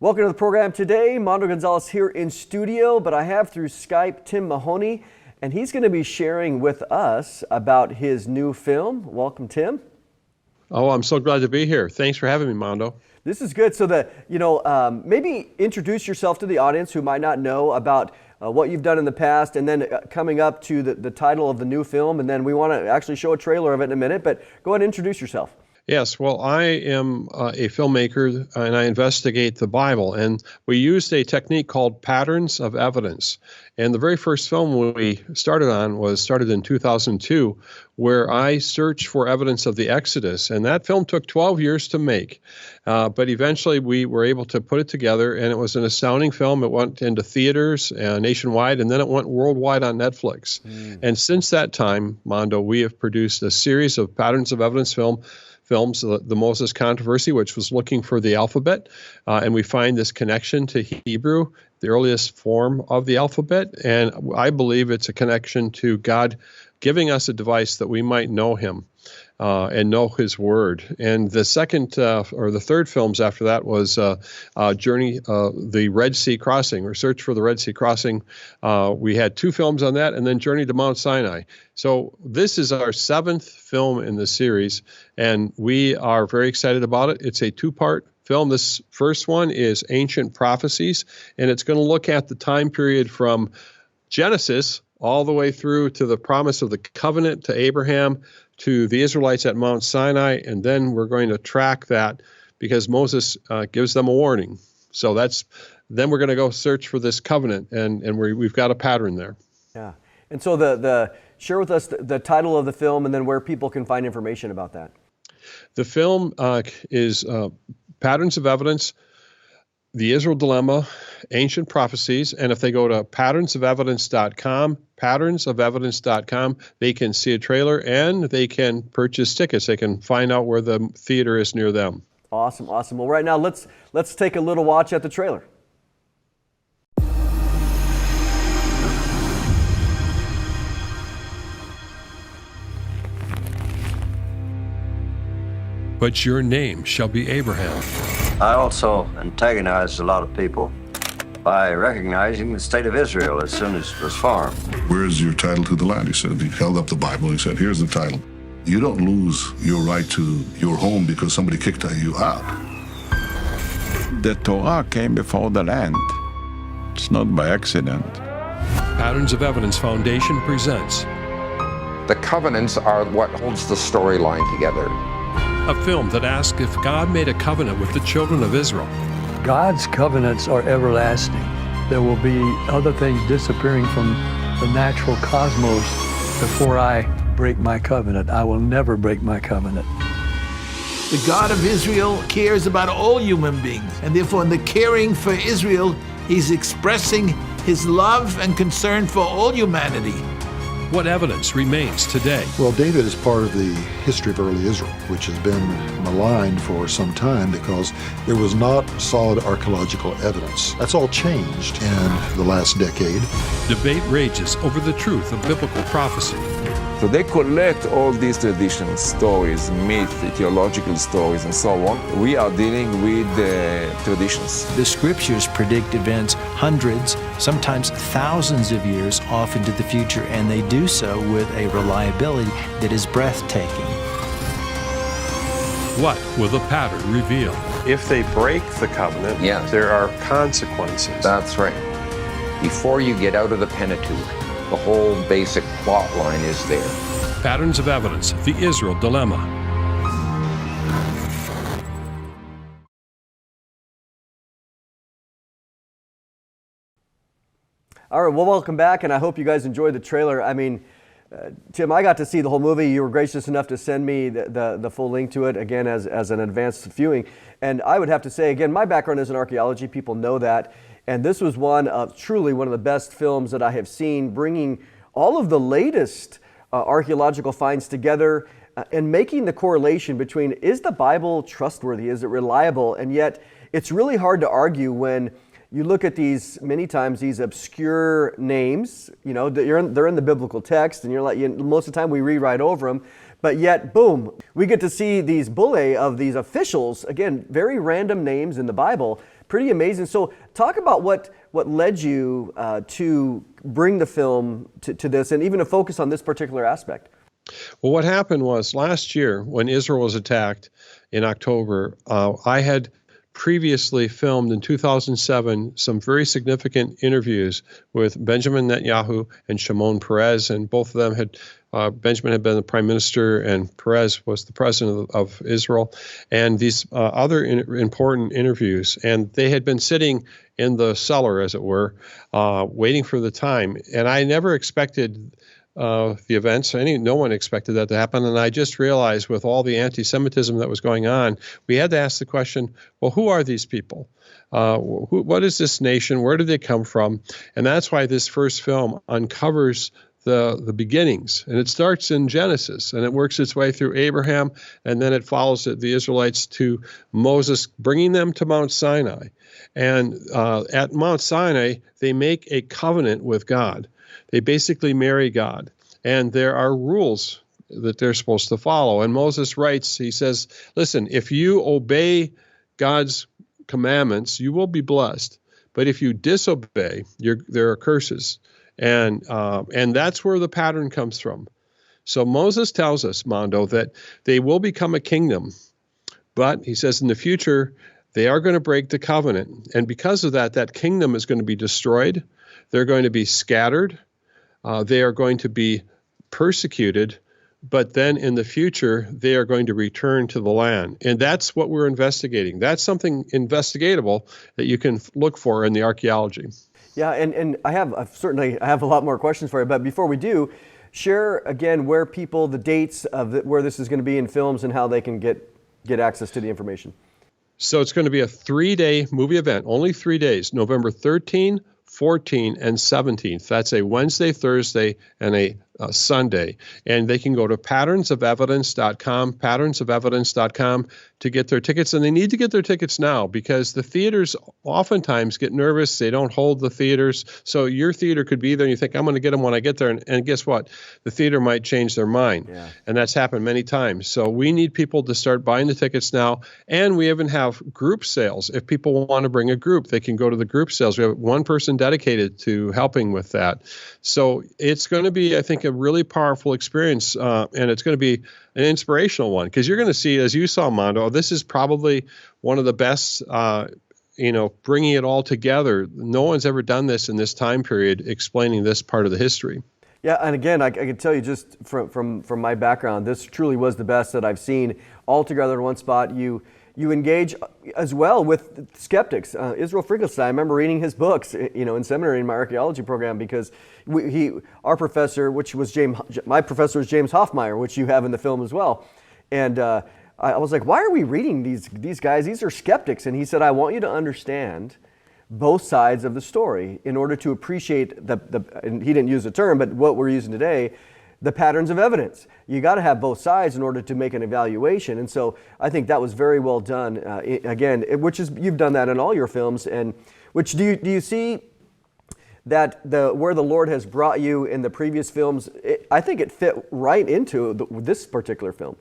Welcome to the program today. Mondo Gonzalez here in studio, but I have through Skype Tim Mahoney, and he's going to be sharing with us about his new film. Welcome, Tim. Oh, I'm so glad to be here. Thanks for having me, Mondo. This is good. So maybe introduce yourself to the audience who might not know about what you've done in the past, and then coming up to the title of the new film, and then we want to actually show a trailer of it in a minute, but go ahead and introduce yourself. Yes, well, I am a filmmaker, and I investigate the Bible, and we used a technique called patterns of evidence. And the very first film we started in 2002, where I searched for evidence of the Exodus, and that film took 12 years to make. But eventually we were able to put it together, and it was an astounding film. It went into theaters nationwide, and then it went worldwide on Netflix. And since that time, Mondo, we have produced a series of patterns of evidence films, the Moses controversy, which was looking for the alphabet, and we find this connection to Hebrew, the earliest form of the alphabet, and I believe it's a connection to God giving us a device that we might know Him and know His Word. And the second or the third films after that was Journey, the Red Sea Crossing, or Search for the Red Sea Crossing. We had two films on that, and then Journey to Mount Sinai. So this is our seventh film in the series, and we are very excited about it. It's a two-part film. This first one is Ancient Prophecies, and it's going to look at the time period from Genesis all the way through to the promise of the covenant to Abraham, to the Israelites at Mount Sinai, and then we're going to track that because Moses gives them a warning. So then we're going to go search for this covenant, and we've got a pattern there. Yeah. And so share with us the title of the film and then where people can find information about that. The film is Patterns of Evidence, The Israel Dilemma, Ancient Prophecies, and if they go to patternsofevidence.com, they can see a trailer and they can purchase tickets. They can find out where the theater is near them. Awesome. Well, right now, let's take a little watch at the trailer. But your name shall be Abraham. I also antagonized a lot of people by recognizing the state of Israel as soon as it was formed. Where's your title to the land? He said. He held up the Bible and he said, here's the title. You don't lose your right to your home because somebody kicked you out. The Torah came before the land. It's not by accident. Patterns of Evidence Foundation presents The covenants are what holds the storyline together. a film that asks if God made a covenant with the children of Israel. God's covenants are everlasting. There will be other things disappearing from the natural cosmos before I break my covenant. I will never break my covenant. The God of Israel cares about all human beings, and therefore in the caring for Israel, He's expressing His love and concern for all humanity. What evidence remains today? Well, David is part of the history of early Israel, which has been maligned for some time because there was not solid archaeological evidence. That's all changed in the last decade. Debate rages over the truth of biblical prophecy. So they collect all these traditions, stories, myth, theological stories, and so on. We are dealing with the traditions. The scriptures predict events hundreds, sometimes thousands of years off into the future, and they do so with a reliability that is breathtaking. What will the pattern reveal? If they break the covenant, there are consequences. That's right. Before you get out of the Pentateuch, the whole basic plot line is there. Patterns of Evidence, the Israel Dilemma. All right, well, welcome back, and I hope you guys enjoyed the trailer. I mean, Tim, I got to see the whole movie. You were gracious enough to send me the full link to it, again, as an advanced viewing. And I would have to say, again, my background is in archaeology. People know that. And this was truly one of the best films that I have seen, bringing all of the latest archaeological finds together and making the correlation between, is the Bible trustworthy? Is it reliable? And yet, it's really hard to argue when you look at many times these obscure names, they're in the biblical text, and you're like, most of the time we rewrite over them, but yet, boom, we get to see these bullae of these officials, again, very random names in the Bible, pretty amazing. So talk about what led you to bring the film to this, and even to focus on this particular aspect. Well, what happened was last year when Israel was attacked in October, I had previously filmed in 2007 some very significant interviews with Benjamin Netanyahu and Shimon Peres, and both of them had Benjamin had been the prime minister and Peres was the president of Israel, and these other important interviews. And they had been sitting in the cellar, as it were, waiting for the time. And I never expected the events. No one expected that to happen. And I just realized with all the anti-Semitism that was going on, we had to ask the question, well, who are these people? What is this nation? Where did they come from? And that's why this first film uncovers the beginnings. And it starts in Genesis, and it works its way through Abraham, and then it follows the Israelites to Moses, bringing them to Mount Sinai. And at Mount Sinai, they make a covenant with God. They basically marry God. And there are rules that they're supposed to follow. And Moses writes, he says, listen, if you obey God's commandments, you will be blessed. But if you disobey, there are curses. And that's where the pattern comes from. So Moses tells us, Mondo, that they will become a kingdom. But he says in the future, they are going to break the covenant. And because of that, that kingdom is going to be destroyed. They're going to be scattered. They are going to be persecuted. But then in the future, they are going to return to the land. And that's what we're investigating. That's something investigatable that you can look for in the archaeology. Yeah, and I have a lot more questions for you. But before we do, share again where people, the dates of where this is going to be in films and how they can get access to the information. So it's going to be a 3-day movie event, only 3 days, November 13, 14, and 17th. That's a Wednesday, Thursday, and a Sunday. And they can go to patternsofevidence.com to get their tickets. And they need to get their tickets now because the theaters oftentimes get nervous. They don't hold the theaters. So your theater could be there and you think, I'm going to get them when I get there. And guess what? The theater might change their mind. Yeah. And that's happened many times. So we need people to start buying the tickets now. And we even have group sales. If people want to bring a group, they can go to the group sales. We have one person dedicated to helping with that. So it's going to be, I think, a really powerful experience, and it's going to be an inspirational one because you're going to see, as you saw, Mondo, this is probably one of the best, bringing it all together. No one's ever done this in this time period, explaining this part of the history. Yeah, and again, I can tell you just from my background, this truly was the best that I've seen all together in one spot. You engage as well with skeptics. Israel Finkelstein, I remember reading his books, in seminary in my archaeology program because our professor, which was my professor was James Hoffmeyer, which you have in the film as well. And I was like, why are we reading these guys? These are skeptics. And he said, I want you to understand both sides of the story in order to appreciate and he didn't use the term, but what we're using today, the patterns of evidence. You got to have both sides in order to make an evaluation. And so I think that was very well done. You've done that in all your films. And which do you see that where the Lord has brought you in the previous films? I think it fit right into this particular film.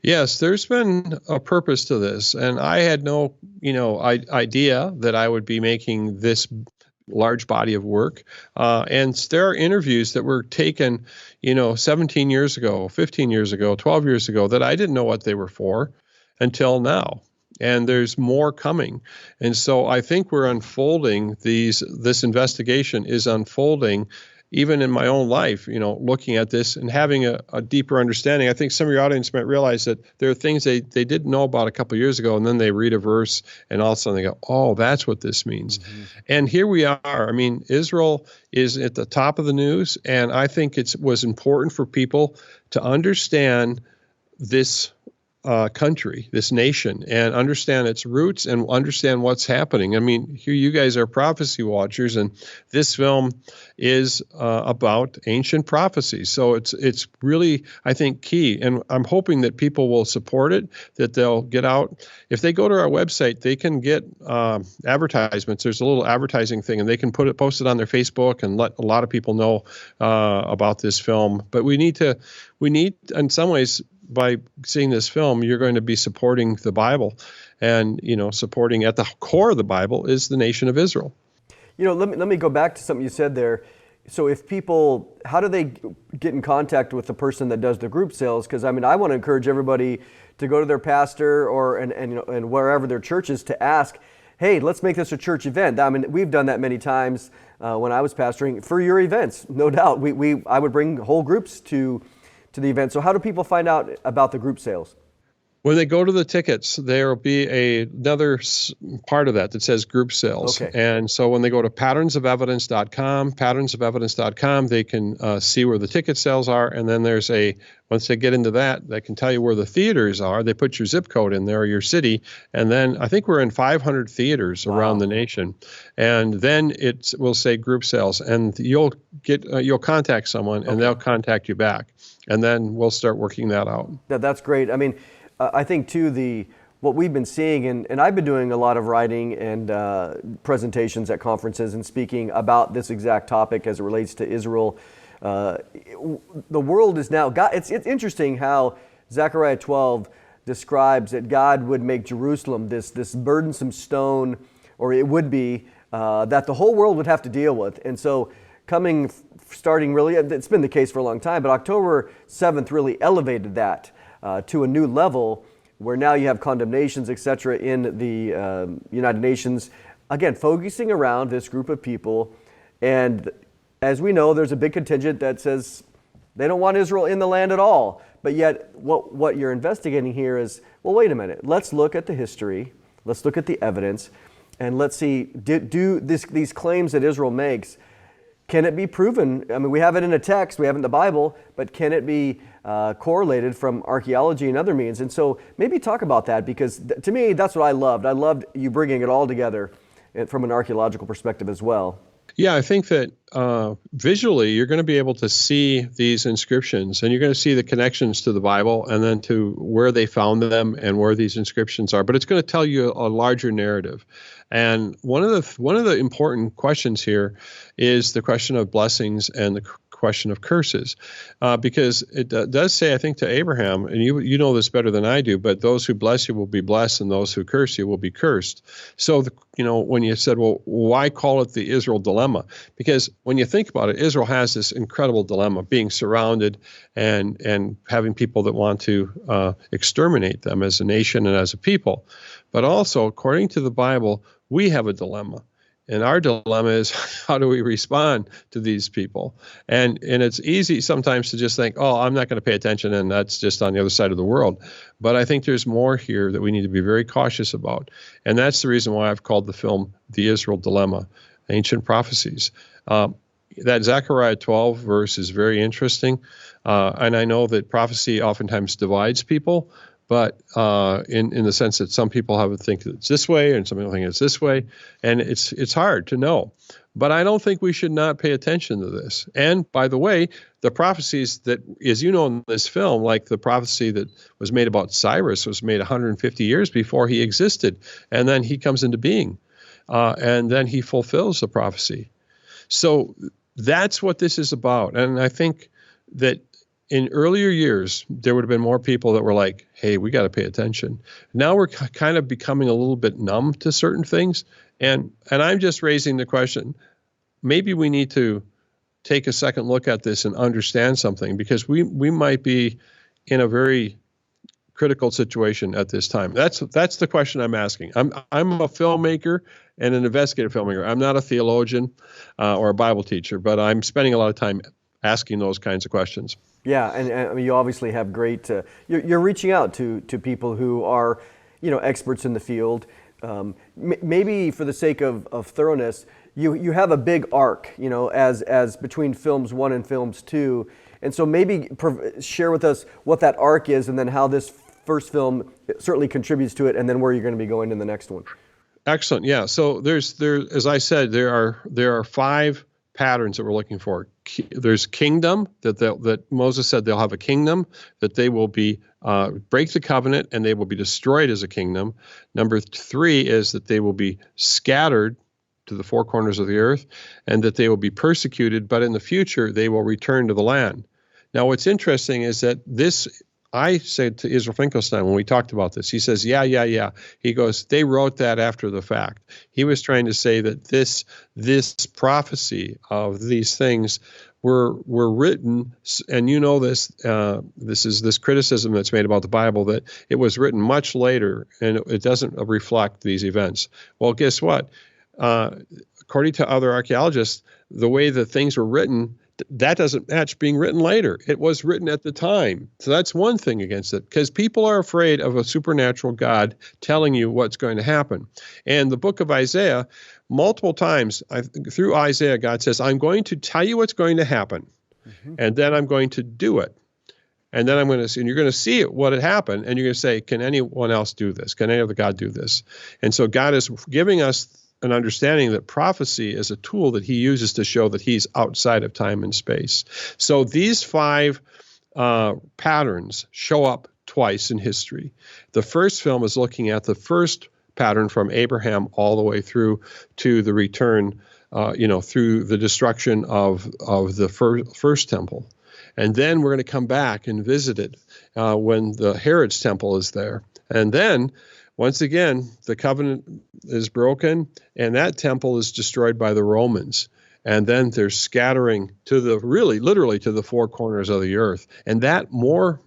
Yes, there's been a purpose to this, and I had no, idea that I would be making this large body of work. And there are interviews that were taken, 17 years ago, 15 years ago, 12 years ago that I didn't know what they were for until now. And there's more coming. And so I think we're unfolding this investigation is unfolding even in my own life, looking at this and having a deeper understanding. I think some of your audience might realize that there are things they didn't know about a couple of years ago, and then they read a verse, and all of a sudden they go, oh, that's what this means. Mm-hmm. And here we are. I mean, Israel is at the top of the news, and I think it was important for people to understand this country, this nation, and understand its roots and understand what's happening. I mean, here you guys are prophecy watchers, and this film is about ancient prophecy. So it's really, I think, key. And I'm hoping that people will support it, that they'll get out. If they go to our website, they can get advertisements. There's a little advertising thing, and they can post it on their Facebook and let a lot of people know about this film. But we need, in some ways, by seeing this film, you're going to be supporting the Bible, and supporting at the core of the Bible is the nation of Israel. Let me go back to something you said there. So if people, how do they get in contact with the person that does the group sales? Because I want to encourage everybody to go to their pastor and wherever their church is to ask, hey, let's make this a church event. We've done that many times when I was pastoring for your events, no doubt. I would bring whole groups to the event. So how do people find out about the group sales? When they go to the tickets, there will be another part of that says group sales. Okay. And so when they go to patternsofevidence.com, they can see where the ticket sales are. And then once they get into that, they can tell you where the theaters are. They put your zip code in there or your city. And then I think we're in 500 theaters around the nation. And then it will say group sales. And you'll contact someone and they'll contact you back. And then we'll start working that out. That's great. I think too, what we've been seeing, and I've been doing a lot of writing and presentations at conferences and speaking about this exact topic as it relates to Israel. The world is now, it's interesting how Zechariah 12 describes that God would make Jerusalem this burdensome stone, or it would be, that the whole world would have to deal with. And so starting really, it's been the case for a long time, but October 7th really elevated that to a new level where now you have condemnations, etc., in the United Nations, again, focusing around this group of people. And as we know, there's a big contingent that says they don't want Israel in the land at all. But yet what you're investigating here is, well, wait a minute, let's look at the history, let's look at the evidence, and let's see, do these claims that Israel makes, can it be proven? We have it in a text, we have it in the Bible, but can it be correlated from archaeology and other means? And so maybe talk about that, because to me, that's what I loved. I loved you bringing it all together from an archaeological perspective as well. Yeah, I think that visually you're going to be able to see these inscriptions, and you're going to see the connections to the Bible and then to where they found them and where these inscriptions are. But it's going to tell you a larger narrative. And one of the important questions here is the question of blessings and the question of curses, because it does say, I think, to Abraham, and you know this better than I do, but those who bless you will be blessed, and those who curse you will be cursed. So, when you said, well, why call it the Israel dilemma? Because when you think about it, Israel has this incredible dilemma, being surrounded and having people that want to exterminate them as a nation and as a people. But also, according to the Bible, we have a dilemma. And our dilemma is, how do we respond to these people? And it's easy sometimes to just think, oh, I'm not going to pay attention, and that's just on the other side of the world. But I think there's more here that we need to be very cautious about. And that's the reason why I've called the film The Israel Dilemma, Ancient Prophecies. That Zechariah 12 verse is very interesting. And I know that prophecy oftentimes divides people, but in the sense that some people think it's this way and some people think it's this way, and it's hard to know. But I don't think we should not pay attention to this. And by the way, the prophecies that, as you know in this film, like the prophecy that was made about Cyrus was made 150 years before he existed, and then he comes into being, and then he fulfills the prophecy. So that's what this is about. And I think that in earlier years, there would have been more people that were like, hey, we got to pay attention. Now we're kind of becoming a little bit numb to certain things. And I'm just raising the question, maybe we need to take a second look at this and understand something, because we might be in a very critical situation at this time. That's the question I'm asking. I'm a filmmaker and an investigative filmmaker. I'm not a theologian or a Bible teacher, but I'm spending a lot of time asking those kinds of questions. Yeah, and you obviously have great. You're reaching out to people who are, experts in the field. Maybe for the sake of thoroughness, you have a big arc, as between films 1 and films 2, and so maybe share with us what that arc is, and then how this first film certainly contributes to it, and then where you're going to be going in the next one. Excellent. Yeah. So there's as I said, there are 5 patterns that we're looking for. There's kingdom, that Moses said they'll have a kingdom, that they will be break the covenant and they will be destroyed as a kingdom. Number 3 is that they will be scattered to the 4 corners of the earth, and that they will be persecuted, but in the future they will return to the land. Now what's interesting is that this I said to Israel Finkelstein when we talked about this, he says, yeah. He goes, they wrote that after the fact. He was trying to say that this prophecy of these things were written, and you know this, this is this criticism that's made about the Bible, that it was written much later and it doesn't reflect these events. Well, guess what? According to other archaeologists, the way that things were written, that doesn't match being written later. It was written at the time. So that's one thing against it, because people are afraid of a supernatural God telling you what's going to happen. And the book of Isaiah, multiple times through Isaiah, God says, I'm going to tell you what's going to happen, and then I'm going to do it. And then you're going to see what had happened, and you're going to say, can anyone else do this? Can any other God do this? And so God is giving us an understanding that prophecy is a tool that he uses to show that he's outside of time and space. So these 5 patterns show up twice in history. The first film is looking at the first pattern from Abraham all the way through to the return, through the destruction of the first temple. And then we're going to come back and visit it when the Herod's temple is there. And then once again, the covenant is broken, and that temple is destroyed by the Romans. And then there's scattering to literally to the 4 corners of the earth. And that more,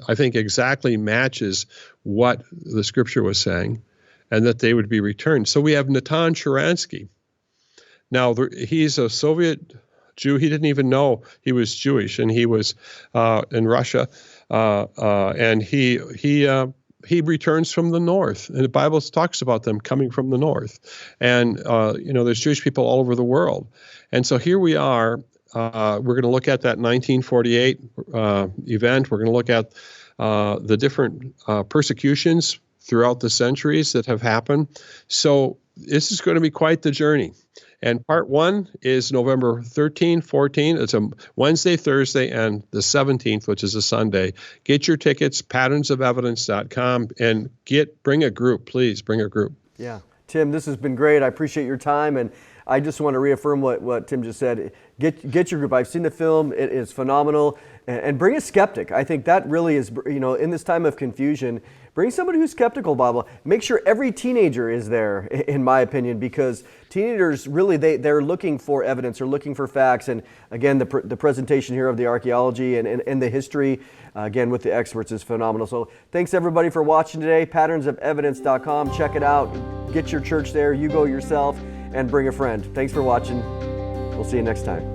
I think, exactly matches what the scripture was saying, and that they would be returned. So we have Natan Sharansky. Now, he's a Soviet Jew. He didn't even know he was Jewish, and he was in Russia, and he returns from the north, and the Bible talks about them coming from the north. And, there's Jewish people all over the world. And so here we are. We're going to look at that 1948 event. We're going to look at the different persecutions throughout the centuries that have happened. So this is going to be quite the journey. And part 1 is November 13, 14. It's a Wednesday, Thursday, and the 17th, which is a Sunday. Get your tickets, patternsofevidence.com, and bring a group. Please bring a group. Yeah. Tim, this has been great. I appreciate your time, and I just want to reaffirm what Tim just said. Get your group. I've seen the film. It is phenomenal. And bring a skeptic. I think that really is, in this time of confusion, bring somebody who's skeptical, Bible. Make sure every teenager is there, in my opinion, because teenagers really, they're looking for evidence, they're looking for facts. And again, the presentation here of the archaeology and the history, again, with the experts is phenomenal. So thanks everybody for watching today. Patternsofevidence.com. Check it out. Get your church there. You go yourself and bring a friend. Thanks for watching. We'll see you next time.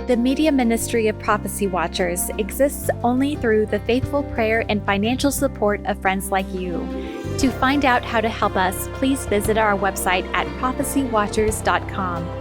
The media ministry of Prophecy Watchers exists only through the faithful prayer and financial support of friends like you. To find out how to help us, please visit our website at prophecywatchers.com.